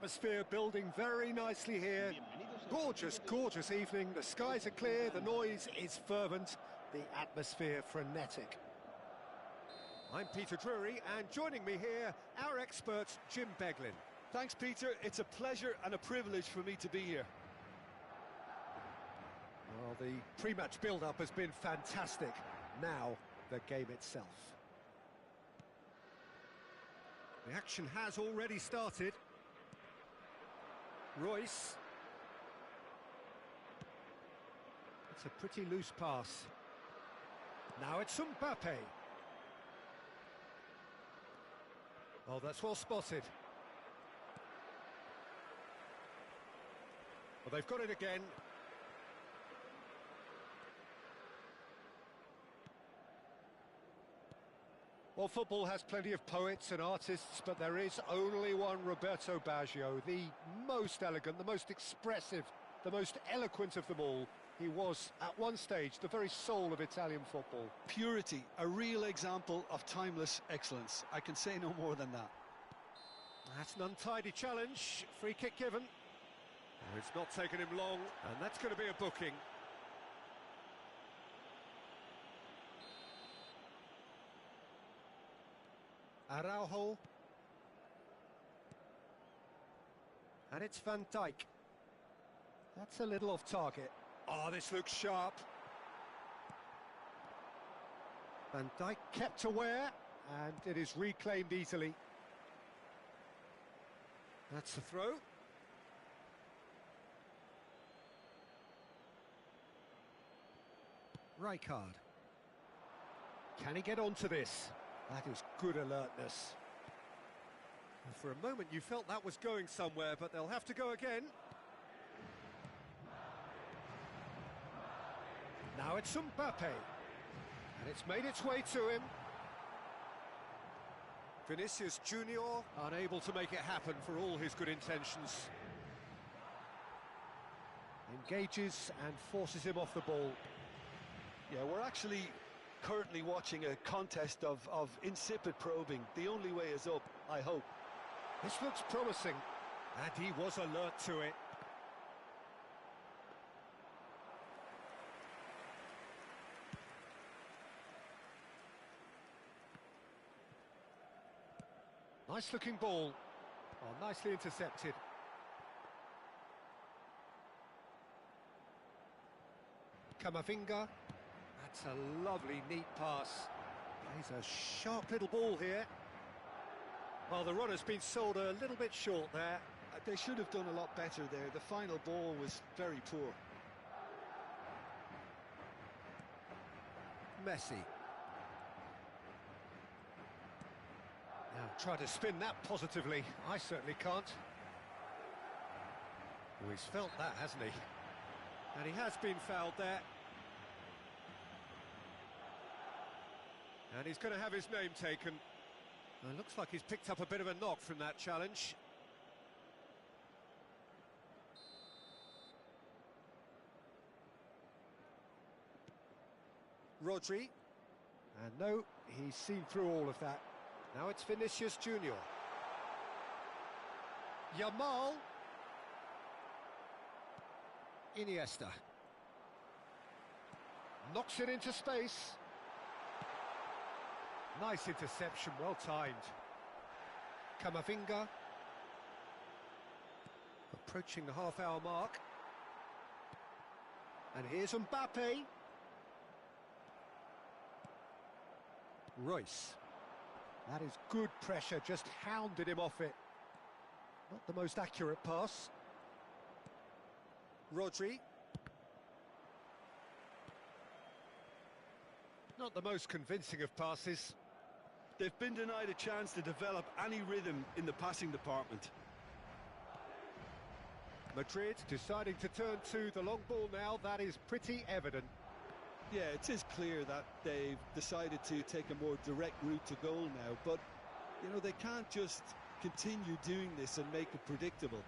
atmosphere building very nicely here. Gorgeous, gorgeous evening. The skies are clear, the noise is fervent, the atmosphere frenetic. I'm Peter Drury, and joining me here, our expert, Jim Beglin. Thanks, Peter. It's a pleasure and a privilege for me to be here. Well, the pre-match build-up has been fantastic. Now, the game itself. The action has already started. Royce. It's a pretty loose pass. Now it's Mbappe. Oh, that's well spotted. Well, they've got it again. Well, football has plenty of poets and artists, but there is only one Roberto Baggio, the most elegant, the most expressive, the most eloquent of them all. He was, at one stage, the very soul of Italian football. Purity, a real example of timeless excellence. I can say no more than that. That's an untidy challenge. Free kick given. Oh, it's not taken him long, and that's going to be a booking. Araujo. And it's Van Dijk. That's a little off target. Oh, this looks sharp. Van Dijk kept aware, and it is reclaimed easily. That's the throw. Rijkaard. Can he get onto this? That is good alertness. And for a moment you felt that was going somewhere, but they'll have to go again. Now it's Mbappe. And it's made its way to him. Vinicius Junior unable to make it happen for all his good intentions. Engages and forces him off the ball. Yeah, we're actually currently watching a contest of insipid probing. The only way is up, I hope. This looks promising, and he was alert to it. Nice looking ball. Oh, nicely intercepted. Camavinga. That's a lovely, neat pass. Plays a sharp little ball here. Well, the runner's been sold a little bit short there. They should have done a lot better there. The final ball was very poor. Messi. Now, try to spin that positively. I certainly can't. Oh, he's felt that, hasn't he? And he has been fouled there. And he's going to have his name taken. Well, it looks like he's picked up a bit of a knock from that challenge. Rodri. And no, he's seen through all of that. Now it's Vinicius Junior. Yamal. Iniesta. Knocks it into space. Nice interception, well timed. Camavinga. Approaching the half-hour mark. And here's Mbappe. Royce. That is good pressure, just hounded him off it. Not the most accurate pass. Rodri. Not the most convincing of passes. They've been denied a chance to develop any rhythm in the passing department. Madrid deciding to turn to the long ball now, that is pretty evident. Yeah, it is clear that they've decided to take a more direct route to goal now, but, you know, they can't just continue doing this and make it predictable.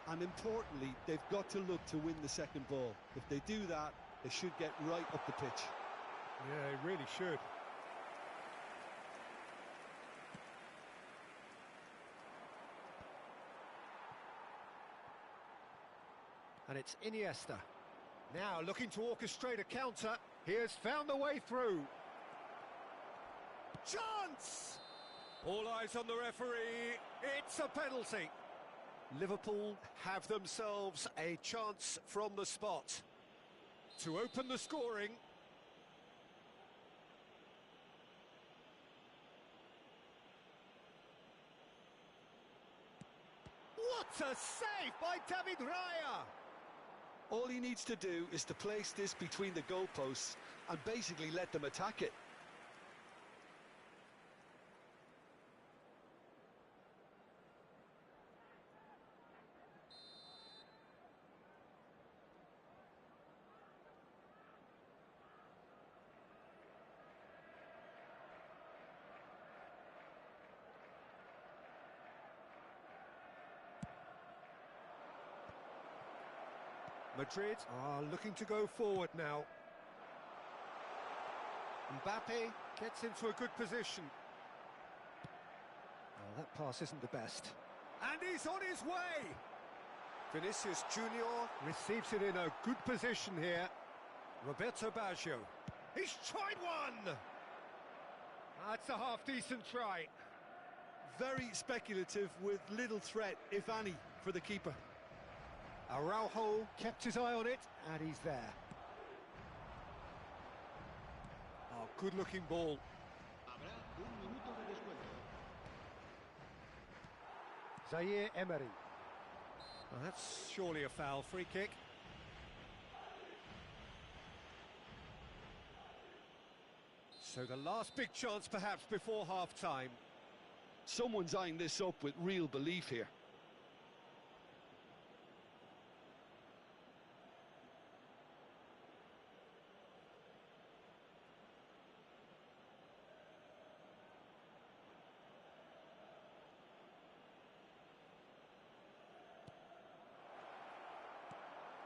And importantly, they've got to look to win the second ball. If they do that, they should get right up the pitch. Yeah, they really should. And it's Iniesta. Now looking to orchestrate a counter. He has found the way through. Chance! All eyes on the referee. It's a penalty. Liverpool have themselves a chance from the spot to open the scoring. What a save by David Raya! All he needs to do is to place this between the goalposts and basically let them attack it. Madrid are looking to go forward now. Mbappe gets into a good position. Well, that pass isn't the best. And he's on his way! Vinicius Junior receives it in a good position here. Roberto Baggio. He's tried one! That's a half-decent try. Very speculative with little threat, if any, for the keeper. Araujo kept his eye on it, and he's there. Oh, good-looking ball. Zaire Emery. Well, that's surely a foul. Free kick. So the last big chance, perhaps, before half-time. Someone's eyeing this up with real belief here.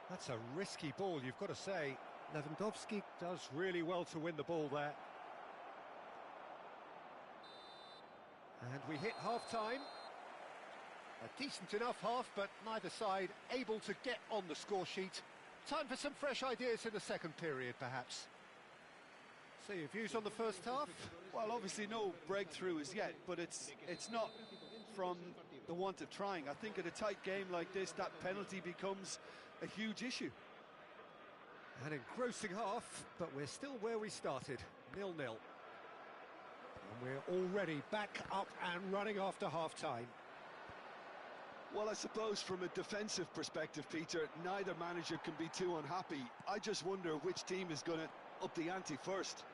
That's a risky ball, you've got to say. Lewandowski does really well to win the ball there. And we hit half-time. A decent enough half, but neither side able to get on the score sheet. Time for some fresh ideas in the second period, perhaps. So your views on the first half? Well, obviously no breakthrough as yet, but it's not from the want of trying. I think in a tight game like this, that penalty becomes a huge issue. An engrossing half, but we're still where we started, 0-0. And we're already back up and running after half-time. Well, I suppose from a defensive perspective, Peter, neither manager can be too unhappy. I just wonder which team is going to up the ante first.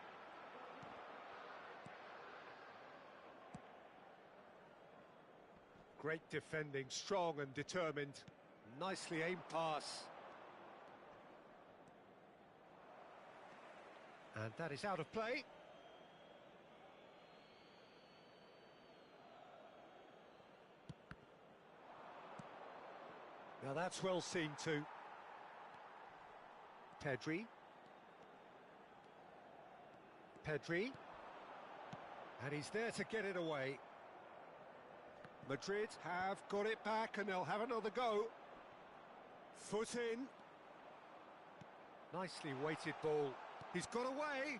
Great defending, strong and determined. Nicely aimed pass. And that is out of play. Now that's well seen too. Pedri. And he's there to get it away. Madrid have got it back and they'll have another go. Foot in. Nicely weighted ball. He's got away.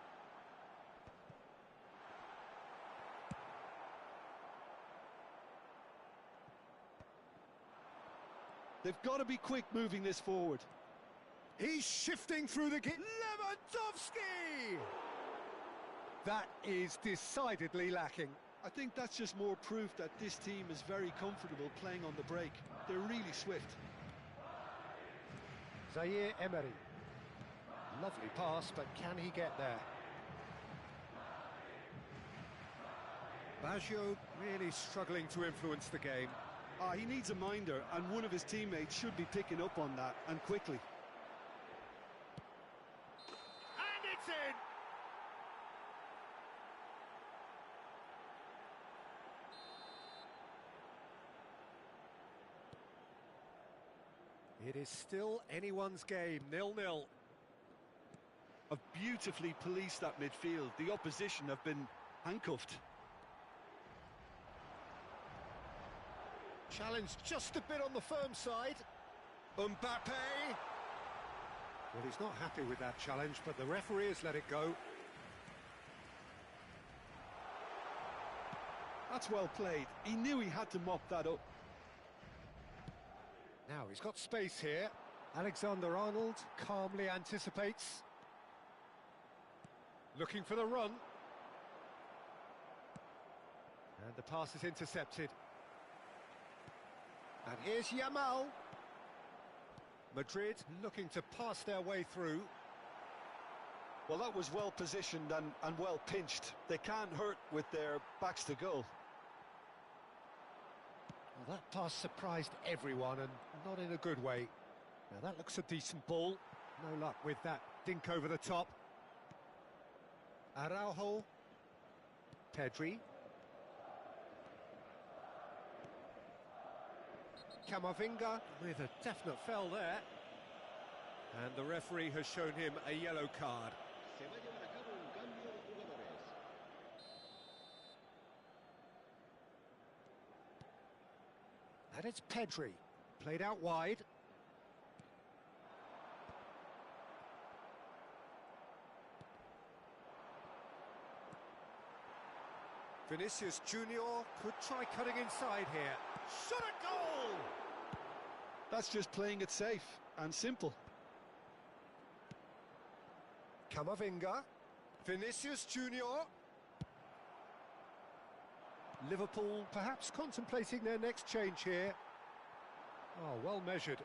They've got to be quick moving this forward. He's shifting through the gate. Lewandowski! That is decidedly lacking. I think that's just more proof that this team is very comfortable playing on the break. They're really swift. Zaire Emery. Lovely pass, but can he get there? Baggio really struggling to influence the game. He needs a minder, and one of his teammates should be picking up on that, and quickly. And it's in! It is still anyone's game, 0-0. Have beautifully policed that midfield. The opposition have been handcuffed. Challenged just a bit on the firm side. Mbappe! Well, he's not happy with that challenge, but the referee has let it go. That's well played. He knew he had to mop that up. Now he's got space here. Alexander-Arnold calmly anticipates. Looking for the run. And the pass is intercepted. And here's Yamal. Madrid looking to pass their way through. Well, that was well positioned and well pinched. They can't hurt with their backs to goal. Well, that pass surprised everyone, and not in a good way. Now that looks a decent ball. No luck with that dink over the top. Araujo. Pedri. Camavinga with a definite foul there. And the referee has shown him a yellow card. And it's Pedri, played out wide. Vinicius Junior could try cutting inside here. Shot a goal! That's just playing it safe and simple. Camavinga, Vinicius Junior. Liverpool perhaps contemplating their next change here. Oh, well measured.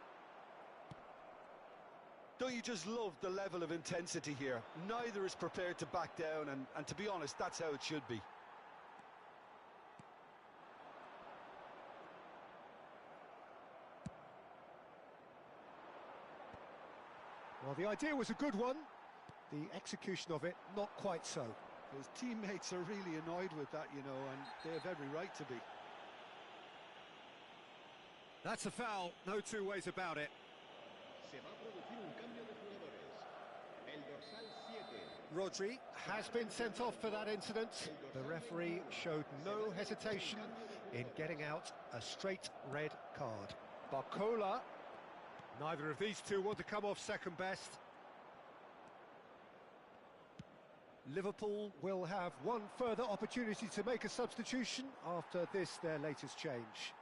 Don't you just love the level of intensity here? Neither is prepared to back down, and to be honest, that's how it should be. Well, the idea was a good one. The execution of it, not quite so. His teammates are really annoyed with that, you know, and they have every right to be. That's a foul, no two ways about it. Rodri has been sent off for that incident. The referee showed no hesitation in getting out a straight red card. Barcola, neither of these two want to come off second best. Liverpool will have one further opportunity to make a substitution after this, their latest change.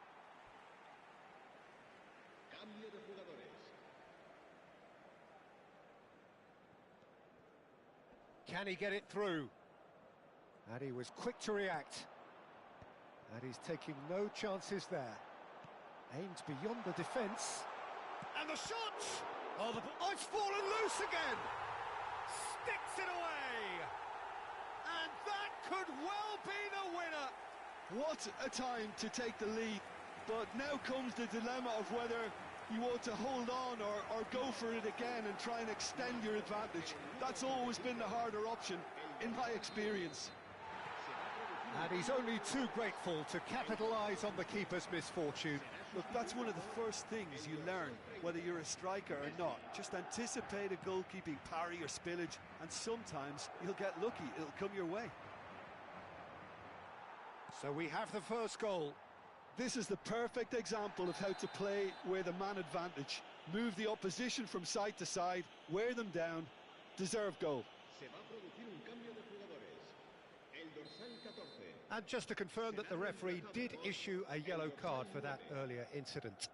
Can he get it through? And he was quick to react. And he's taking no chances there. Aimed beyond the defence. And the shot! Oh, it's fallen loose again! Sticks it away! And that could well be the winner! What a time to take the lead. But now comes the dilemma of whether you want to hold on or go for it again and try and extend your advantage. That's always been the harder option, in my experience. And he's only too grateful to capitalise on the keeper's misfortune. Look, that's one of the first things you learn, whether you're a striker or not. Just anticipate a goalkeeping parry or spillage, and sometimes you'll get lucky. It'll come your way. So we have the first goal. This is the perfect example of how to play with a man advantage. Move the opposition from side to side, wear them down, deserve goal. And just to confirm that the referee did issue a yellow card for that earlier incident.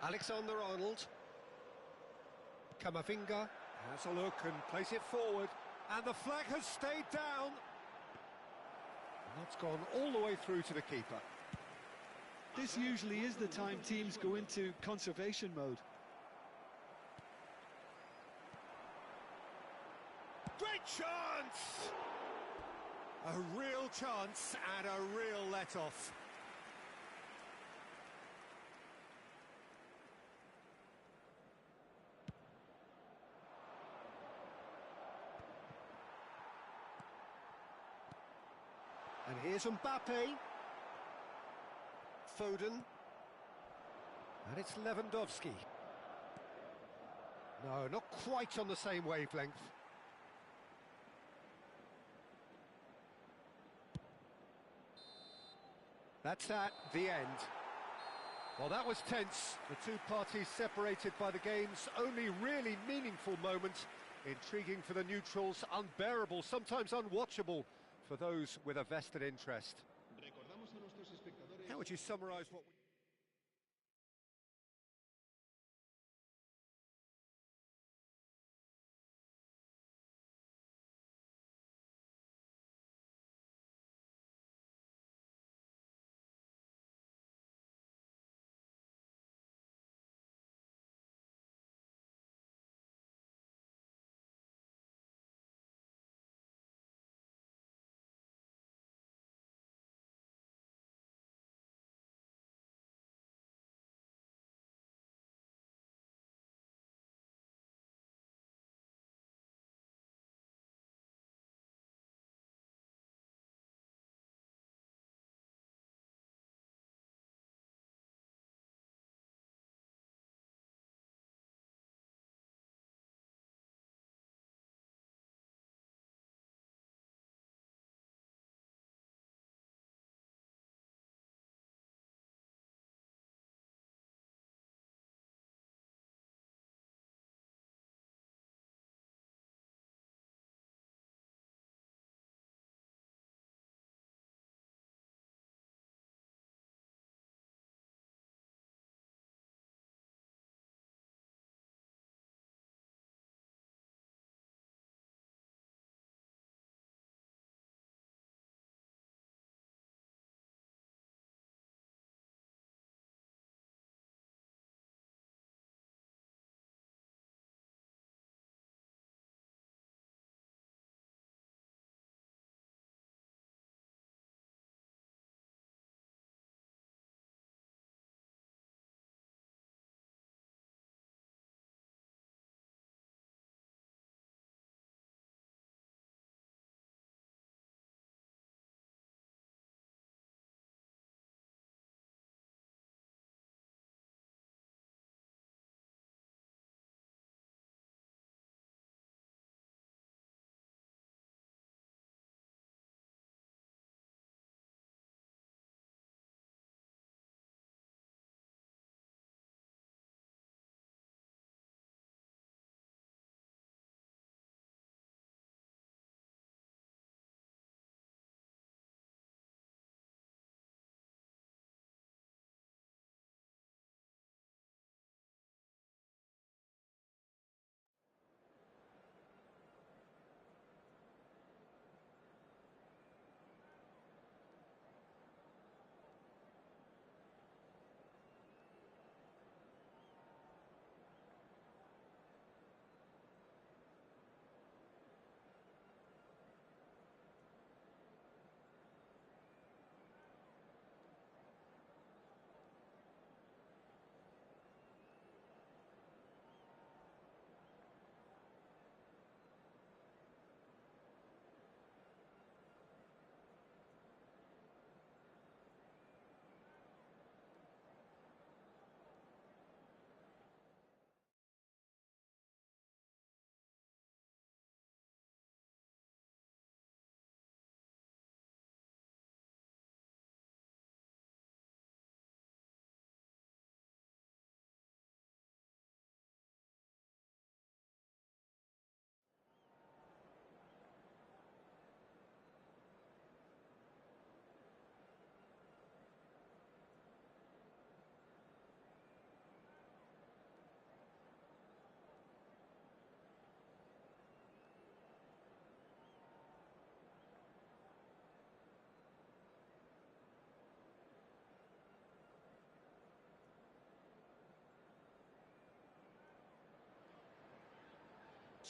Alexander-Arnold. Camavinga has a look and plays it forward. And the flag has stayed down. And that's gone all the way through to the keeper. This usually is the time teams go into conservation mode. Great chance! A real chance and a real let-off. And here's Mbappe. Foden. And it's Lewandowski. No, not quite on the same wavelength. That's that, the end. Well, that was tense. The two parties separated by the game's only really meaningful moment. Intriguing for the neutrals, unbearable, sometimes unwatchable for those with a vested interest. How would you summarise what we...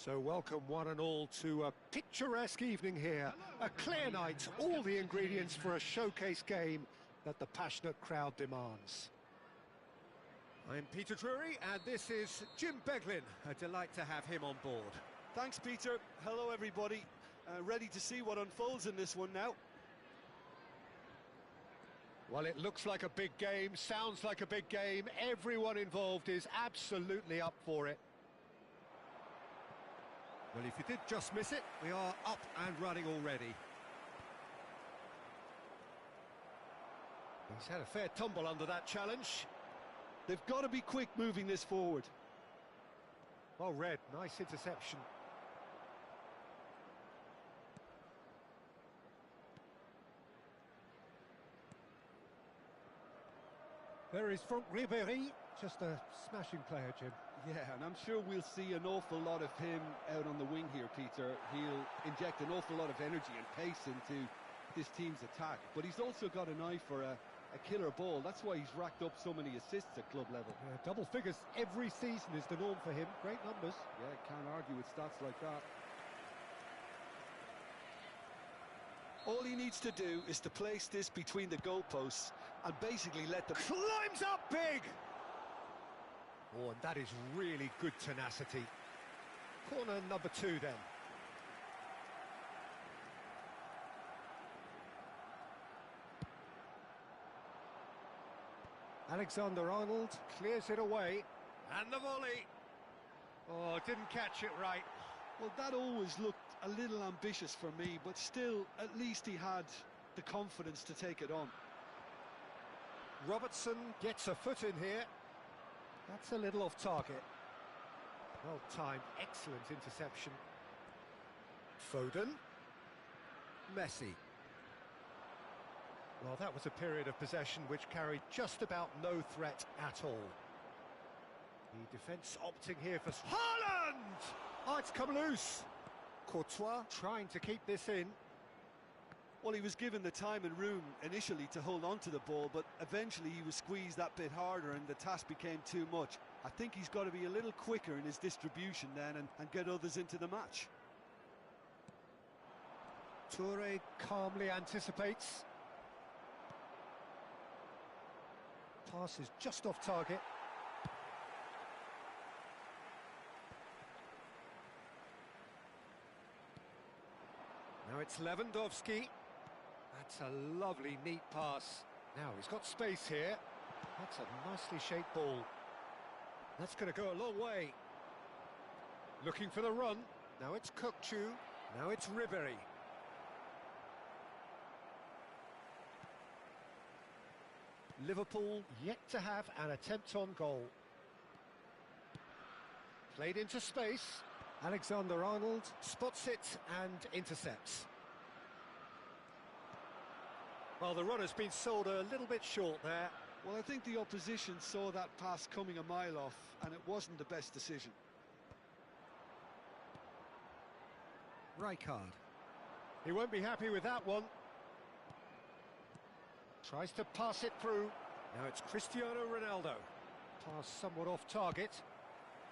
So welcome one and all to a picturesque evening here. A clear night, all the ingredients for a showcase game that the passionate crowd demands. I'm Peter Drury and this is Jim Beglin. A delight to have him on board. Thanks, Peter. Hello, everybody. Ready to see what unfolds in this one now. Well, it looks like a big game, sounds like a big game. Everyone involved is absolutely up for it. Well, if you did just miss it, we are up and running already. He's had a fair tumble under that challenge. They've got to be quick moving this forward. Well read, nice interception. There is Franck Ribéry, just a smashing player, Jim. Yeah, and I'm sure we'll see an awful lot of him out on the wing here, Peter. He'll inject an awful lot of energy and pace into this team's attack, but he's also got an eye for a killer ball. That's why he's racked up so many assists at club level. Yeah, double figures every season is the norm for him. Great numbers. Yeah, can't argue with stats like that. All he needs to do is to place this between the goalposts and basically let them... Climbs up big! Oh, and that is really good tenacity. Corner number 2 then. Alexander-Arnold clears it away. And the volley. Oh, didn't catch it right. Well, that always looked a little ambitious for me, but still, at least he had the confidence to take it on. Robertson gets a foot in here. That's a little off target. Well timed, excellent interception. Foden. Messi. Well, that was a period of possession which carried just about no threat at all. The defence opting here for... Haaland! Oh, it's come loose. Courtois trying to keep this in. Well, he was given the time and room initially to hold on to the ball, but eventually he was squeezed that bit harder and the task became too much. I think he's got to be a little quicker in his distribution then and get others into the match. Toure calmly anticipates. Pass is just off target. Now it's Lewandowski. That's a lovely, neat pass. Now he's got space here. That's a nicely shaped ball. That's going to go a long way. Looking for the run. Now it's Kökçü. Now it's Ribéry. Liverpool yet to have an attempt on goal. Played into space. Alexander-Arnold spots it and intercepts. Well, the run has been sold a little bit short there. Well, I think the opposition saw that pass coming a mile off, and it wasn't the best decision. Rijkaard. He won't be happy with that one. Tries to pass it through. Now it's Cristiano Ronaldo. Pass somewhat off target.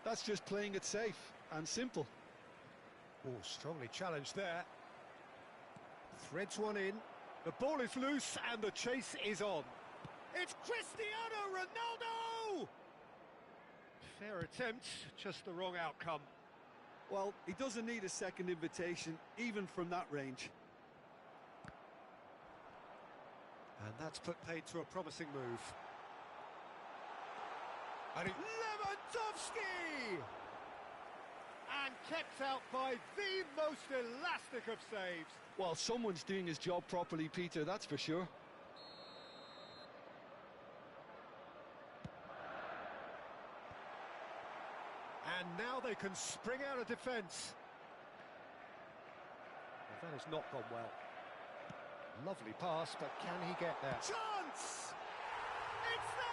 That's just playing it safe and simple. Oh, strongly challenged there. Threads one in. The ball is loose and the chase is on. It's Cristiano Ronaldo! Fair attempt, just the wrong outcome. Well, he doesn't need a second invitation, even from that range. And that's put paid to a promising move. And Lewandowski! And kept out by the most elastic of saves. Well, someone's doing his job properly, Peter, that's for sure. And now they can spring out of defence. Well, that has not gone well. Lovely pass, but can he get there? Chance! It's there!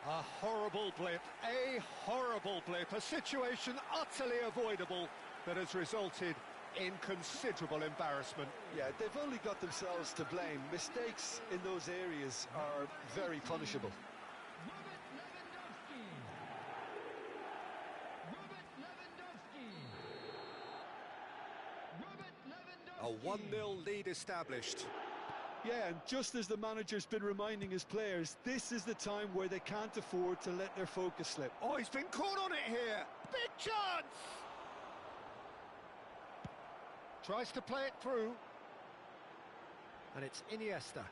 A horrible blip, a situation utterly avoidable that has resulted in considerable embarrassment. Yeah, they've only got themselves to blame. Mistakes in those areas are very punishable. A 1-0 lead established. Yeah, and just as the manager's been reminding his players, this is the time where they can't afford to let their focus slip. Oh, he's been caught on it here. Big chance! Tries to play it through. And it's Iniesta.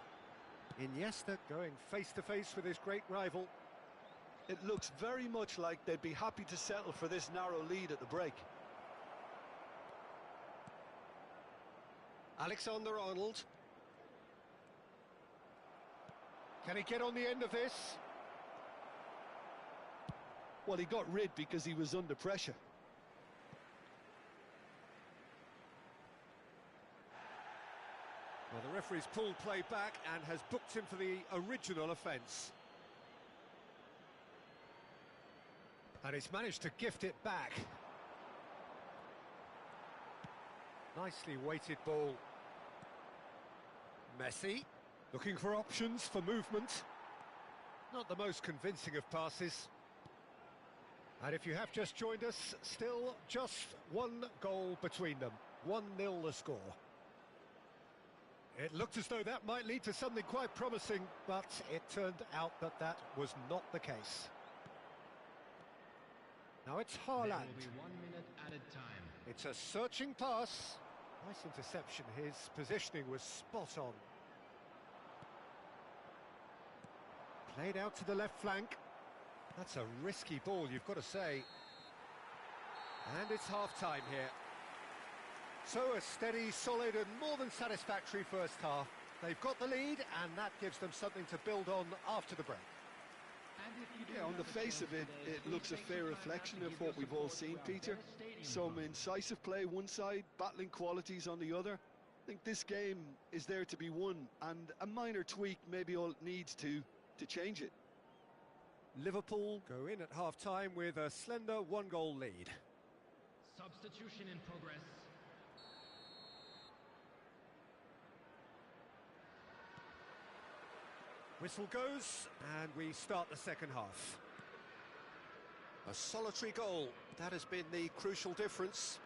Iniesta going face-to-face with his great rival. It looks very much like they'd be happy to settle for this narrow lead at the break. Alexander-Arnold. Can he get on the end of this? Well, he got rid because he was under pressure. Well, the referee's pulled play back and has booked him for the original offence. And he's managed to gift it back. Nicely weighted ball. Messi, looking for options for movement. Not the most convincing of passes. And if you have just joined us, still just one goal between them. 1-0 the score. It looked as though that might lead to something quite promising, but it turned out that that was not the case. Now it's Haaland. There will be 1 minute added time. It's a searching pass. Nice interception. His positioning was spot on. Played out to the left flank. That's a risky ball, you've got to say. And it's half-time here. So a steady, solid and more than satisfactory first half. They've got the lead and that gives them something to build on after the break. Yeah, on the face of it, it looks a fair reflection of what we've all seen, Peter. Some incisive play one side, battling qualities on the other. I think this game is there to be won, and a minor tweak maybe all it needs to change it. Liverpool go in at half-time with a slender 1-goal lead. Substitution in progress. Whistle goes, and we start the second half. A solitary goal, that has been the crucial difference.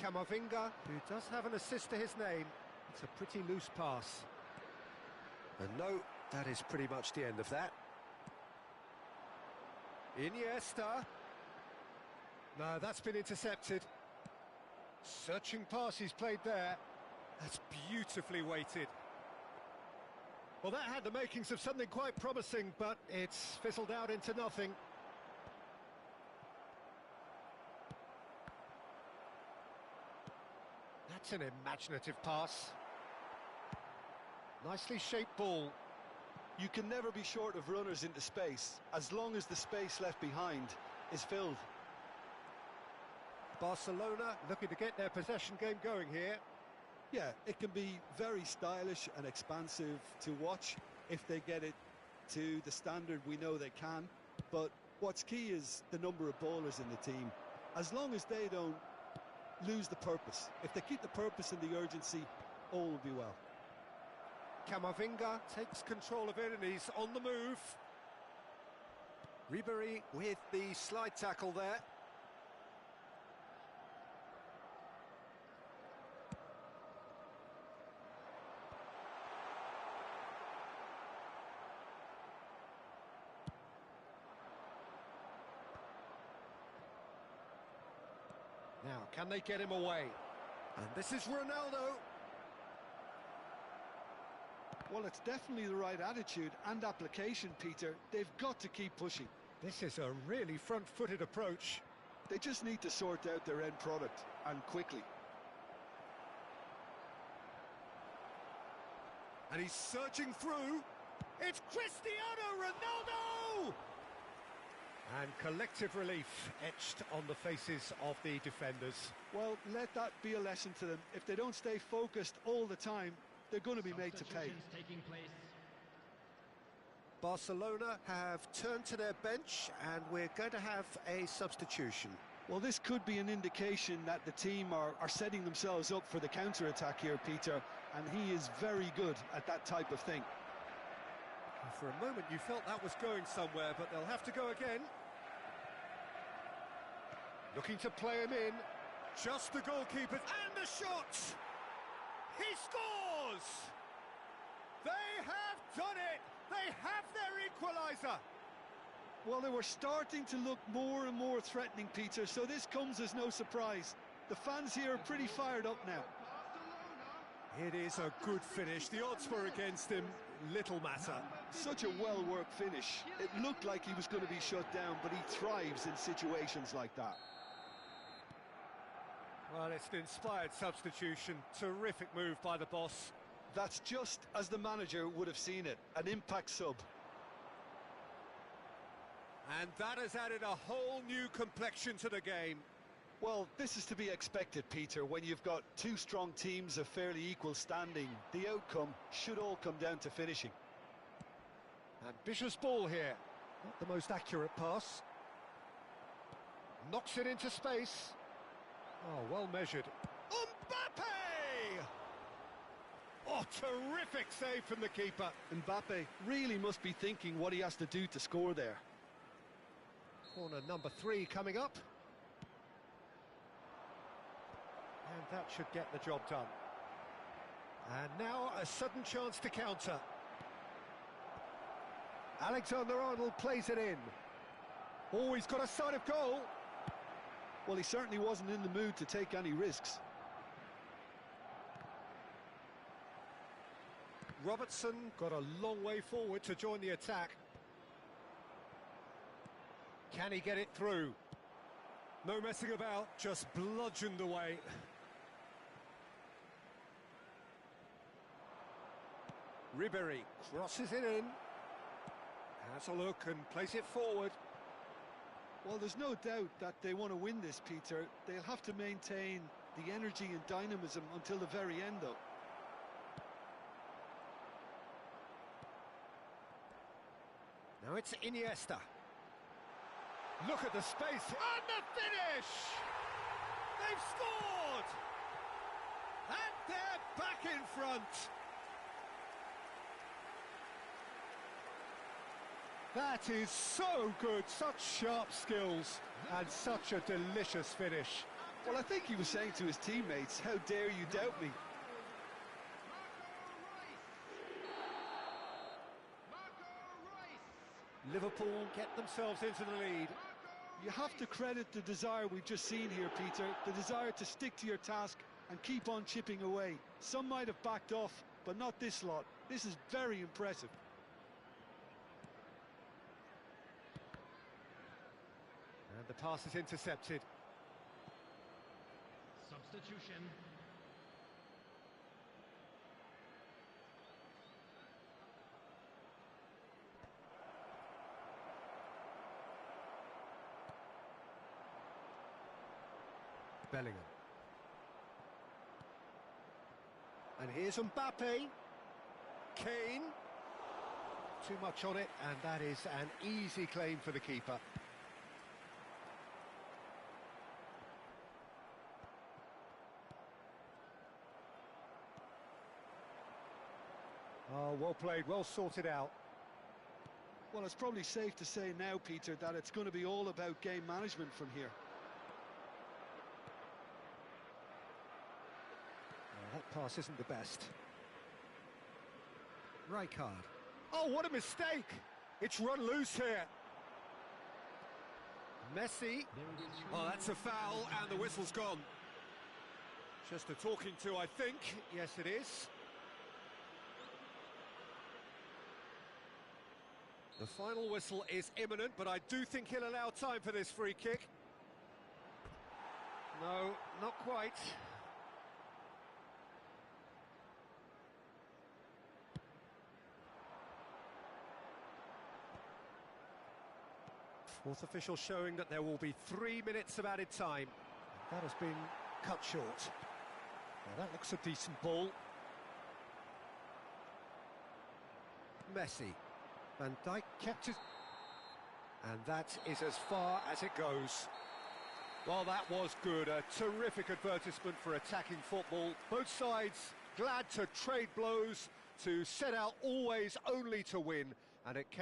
Camavinga, who does have an assist to his name. It's a pretty loose pass. And no, that is pretty much the end of that. Iniesta. No, that's been intercepted. Searching pass he's played there. That's beautifully weighted. Well, that had the makings of something quite promising, but it's fizzled out into nothing. That's an imaginative pass. Nicely shaped ball. You can never be short of runners into space, as long as the space left behind is filled. Barcelona looking to get their possession game going here. Yeah, it can be very stylish and expansive to watch if they get it to the standard we know they can. But what's key is the number of ballers in the team. As long as they don't lose the purpose, if they keep the purpose and the urgency, all will be well. Camavinga takes control of it and he's on the move. Ribery with the slide tackle there. Now, can they get him away? And this is Ronaldo. Well, it's definitely the right attitude and application, Peter. They've got to keep pushing. This is a really front-footed approach. They just need to sort out their end product, and quickly. And he's surging through. It's Cristiano Ronaldo! And collective relief etched on the faces of the defenders. Well, let that be a lesson to them. If they don't stay focused all the time, they're going to be made to pay. Barcelona have turned to their bench and we're going to have a substitution. Well, this could be an indication that the team are setting themselves up for the counter-attack here, Peter, and he is very good at that type of thing. For a moment you felt that was going somewhere, but they'll have to go again. Looking to play him in. Just the goalkeeper. And the shot! He scores! They have done it! They have their equaliser! Well, they were starting to look more and more threatening, Peter, so this comes as no surprise. The fans here are pretty fired up now. It is a good finish. The odds were against him. Little matter. Such a well-worked finish. It looked like he was going to be shut down, but he thrives in situations like that. Well, it's an inspired substitution. Terrific move by the boss. That's just as the manager would have seen it, an impact sub. And that has added a whole new complexion to the game. Well, this is to be expected, Peter, when you've got two strong teams of fairly equal standing. The outcome should all come down to finishing. Ambitious ball here. Not the most accurate pass. Knocks it into space. Oh, well measured. Mbappe! Oh, terrific save from the keeper. Mbappe really must be thinking what he has to do to score there. Corner number 3 coming up. And that should get the job done. And now a sudden chance to counter. Alexander-Arnold plays it in. Oh, he's got a sight of goal. Well, he certainly wasn't in the mood to take any risks. Robertson got a long way forward to join the attack. Can he get it through? No messing about, just bludgeoned away. Ribéry crosses it in. Has a look and plays it forward. Well, there's no doubt that they want to win this, Peter. They'll have to maintain the energy and dynamism until the very end, though. Now it's Iniesta. Look at the space and the finish! They've scored! And they're back in front! That is so good, such sharp skills and such a delicious finish. Well, I think he was saying to his teammates, how dare you doubt me? Liverpool get themselves into the lead. You have to credit the desire we've just seen here, Peter, the desire to stick to your task and keep on chipping away. Some might have backed off, but not this lot. This is very impressive. And the pass is intercepted. Substitution. Bellingham. And here's Mbappe. Kane. Too much on it, and that is an easy claim for the keeper. Oh, well played, well sorted out. Well, it's probably safe to say now, Peter, that it's going to be all about game management from here. That pass isn't the best. Rijkaard. Oh, what a mistake! It's run loose here. Messi. Oh, that's a foul, and the whistle's gone. Just a talking to, I think. Yes, it is. The final whistle is imminent, but I do think he'll allow time for this free kick. No, not quite. Fourth official showing that there will be 3 minutes of added time. That has been cut short. Now that looks a decent ball. Messi. Van Dijk kept it. And that is as far as it goes. Well, that was good. A terrific advertisement for attacking football. Both sides glad to trade blows, to set out always only to win. And it came